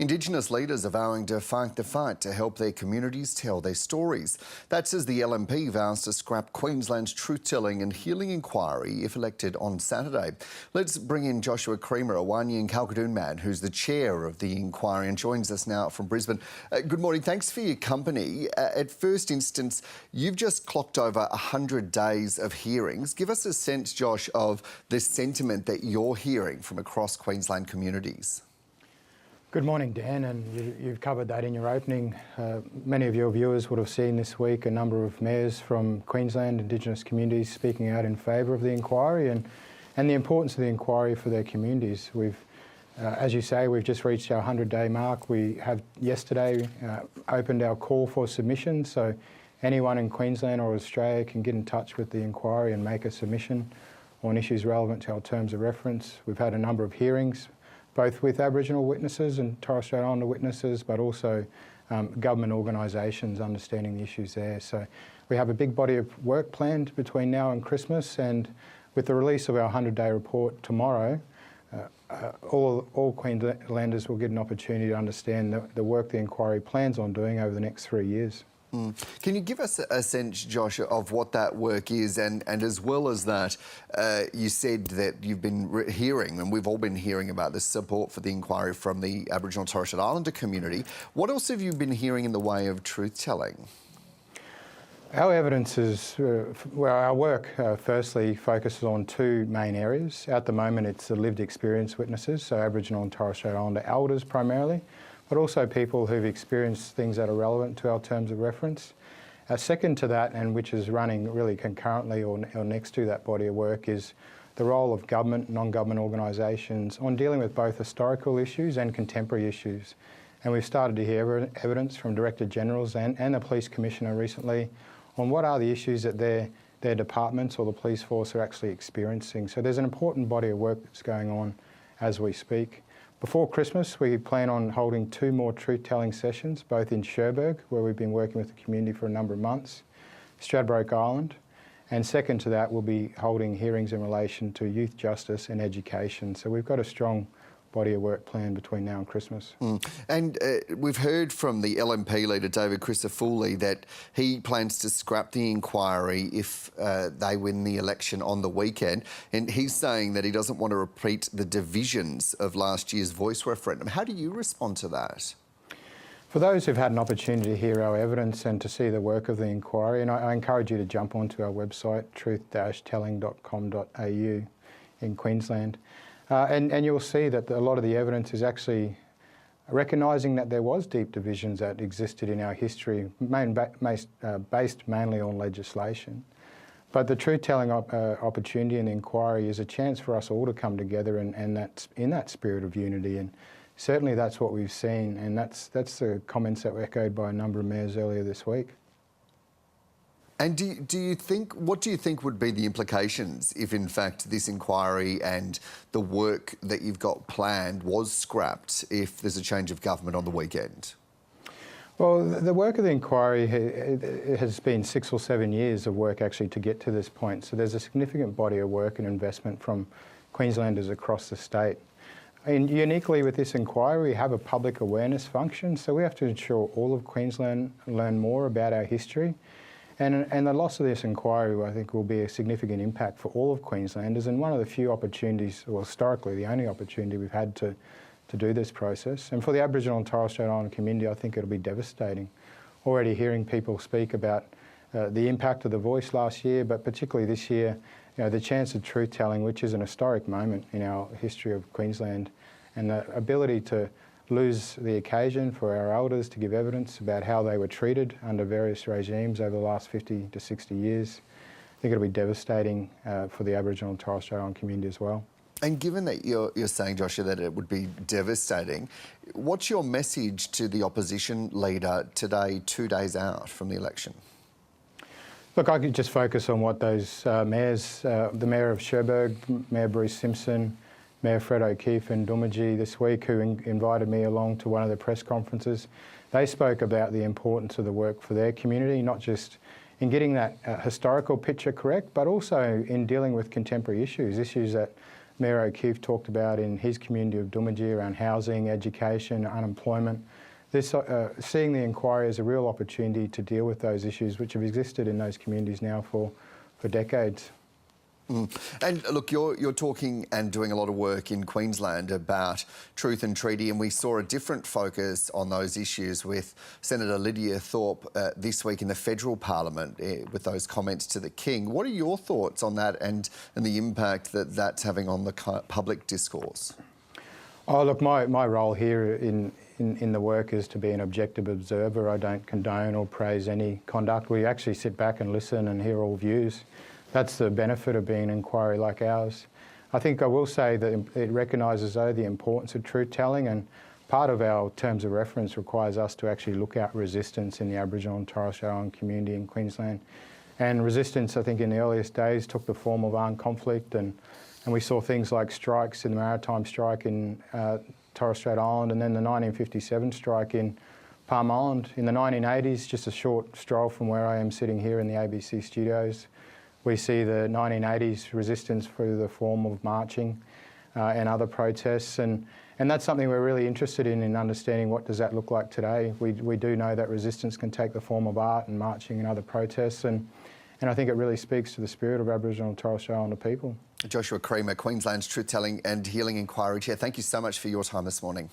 Indigenous leaders are vowing to fight the fight to help their communities tell their stories. That's as the LNP vows to scrap Queensland's Truth-Telling and Healing Inquiry if elected on Saturday. Let's bring in Joshua Creamer, a Wanyi Kalkadoon man who's the chair of the inquiry and joins us now from Brisbane. Good morning. Thanks for your company. At first instance, you've just clocked over 100 days of hearings. Give us a sense, Josh, of the sentiment that you're hearing from across Queensland communities. Good morning, Dan, and you've covered that in your opening. Many of your viewers would have seen this week a number of mayors from Queensland Indigenous communities speaking out in favour of the inquiry and the importance of the inquiry for their communities. As you say, we've just reached our 100-day mark. We have yesterday opened our call for submissions, so anyone in Queensland or Australia can get in touch with the inquiry and make a submission on issues relevant to our terms of reference. We've had a number of hearings, both with Aboriginal witnesses and Torres Strait Islander witnesses, but also government organisations understanding the issues there. So we have a big body of work planned between now and Christmas, and with the release of our 100-day report tomorrow, all Queenslanders will get an opportunity to understand the work the inquiry plans on doing over the next 3 years. Can you give us a sense, Josh, of what that work is? And as well as that, you said that you've been hearing, and we've all been hearing about the support for the inquiry from the Aboriginal and Torres Strait Islander community. What else have you been hearing in the way of truth-telling? Our evidence is, our work firstly focuses on two main areas. At the moment, it's the lived experience witnesses, so Aboriginal and Torres Strait Islander elders primarily, but also people who've experienced things that are relevant to our terms of reference. Second to that, and which is running really concurrently or next to that body of work, is the role of government, non-government organisations on dealing with both historical issues and contemporary issues. And we've started to hear evidence from Director Generals and the Police Commissioner recently on what are the issues that their departments or the police force are actually experiencing. So there's an important body of work that's going on as we speak. Before Christmas, we plan on holding 2 more truth-telling sessions, both in Cherbourg, where we've been working with the community for a number of months, Stradbroke Island, and second to that, we'll be holding hearings in relation to youth justice and education. So we've got a strong body of work planned between now and Christmas. And we've heard from the LNP leader, David Crisafulli, that he plans to scrap the inquiry if they win the election on the weekend. And he's saying that he doesn't want to repeat the divisions of last year's voice referendum. How do you respond to that? For those who've had an opportunity to hear our evidence and to see the work of the inquiry, and I encourage you to jump onto our website, truth-telling.com.au in Queensland. And you'll see that a lot of the evidence is actually recognising that there was deep divisions that existed in our history, based mainly on legislation. But the truth-telling opportunity and inquiry is a chance for us all to come together and that's in that spirit of unity. And certainly that's what we've seen, and that's the comments that were echoed by a number of mayors earlier this week. And what do you think would be the implications if, in fact, this inquiry and the work that you've got planned was scrapped if there's a change of government on the weekend? Well, the work of the inquiry it has been 6 or 7 years of work actually to get to this point. So there's a significant body of work and investment from Queenslanders across the state. And uniquely with this inquiry, we have a public awareness function, so we have to ensure all of Queensland learn more about our history. And the loss of this inquiry, I think, will be a significant impact for all of Queenslanders, and one of the few opportunities, well, historically the only opportunity we've had to do this process. And for the Aboriginal and Torres Strait Islander community, I think it'll be devastating. Already hearing people speak about the impact of the voice last year, but particularly this year, the chance of truth-telling, which is an historic moment in our history of Queensland, and the ability to lose the occasion for our elders to give evidence about how they were treated under various regimes over the last 50 to 60 years. I think it'll be devastating for the Aboriginal and Torres Strait Islander community as well. And given that you're saying, Joshua, that it would be devastating, what's your message to the opposition leader today, 2 days out from the election? Look, I could just focus on what those mayors, the Mayor of Cherbourg, Mayor Bruce Simpson, Mayor Fred O'Keefe and Doomadgee this week, who invited me along to one of the press conferences. They spoke about the importance of the work for their community, not just in getting that historical picture correct, but also in dealing with contemporary issues that Mayor O'Keefe talked about in his community of Doomadgee around housing, education, unemployment. Seeing the inquiry as a real opportunity to deal with those issues which have existed in those communities now for decades. And look, you're talking and doing a lot of work in Queensland about truth and treaty, and we saw a different focus on those issues with Senator Lydia Thorpe this week in the federal parliament with those comments to the King. What are your thoughts on that and the impact that that's having on the public discourse? Oh, look, my role here in the work is to be an objective observer. I don't condone or praise any conduct. We actually sit back and listen and hear all views. That's the benefit of being an inquiry like ours. I think I will say that it recognises, though, the importance of truth-telling, and part of our terms of reference requires us to actually look at resistance in the Aboriginal and Torres Strait Islander community in Queensland. And resistance, I think, in the earliest days took the form of armed conflict, and we saw things like strikes in the maritime strike in Torres Strait Island, and then the 1957 strike in Palm Island. In the 1980s, just a short stroll from where I am sitting here in the ABC studios, we see the 1980s resistance through the form of marching and other protests, and that's something we're really interested in understanding what does that look like today. We do know that resistance can take the form of art and marching and other protests, and I think it really speaks to the spirit of Aboriginal and Torres Strait Islander people. Joshua Creamer, Queensland's Truth-Telling and Healing Inquiry Chair, thank you so much for your time this morning.